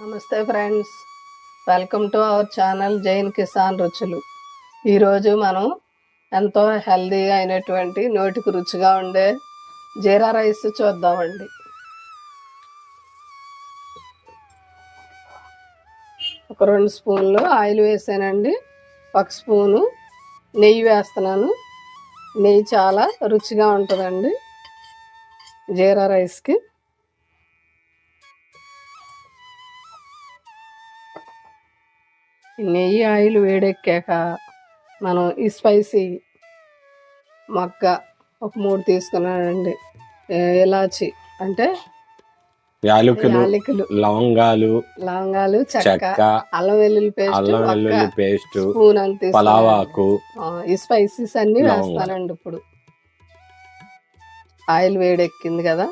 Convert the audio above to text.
నమస్తే friends, welcome to our channel Jain Kisan రుచులు. ఈరోజు మనం ఎంతో హెల్దీగా అయినటువంటి నోటికి రుచిగా ఉండే జీరా రైస్ చూద్దామండి. ఒక 2 స్పూన్లు ఆయిల్ వేసానండి. 1 స్పూను నెయ్యి వేస్తున్నాను. నెయ్యి చాలా రుచిగా ఉంటుందండి జీరా రైస్కి. నెయ్యి ఆయిల్ వేడెక్కాక మనం ఈ స్పైసీ మొగ్గ ఒక 3 తీసుకున్నానండి. ఇలాచి అంటే యాలకులు, లవంగాలు, చెక్క, అల్లం వెల్లుల్లి పేస్ట్, స్పూన్ అంత పలావాకు, ఈ స్పైసీస్ అన్ని వేస్తానండి. ఇప్పుడు ఆయిల్ వేడెక్కింది కదా,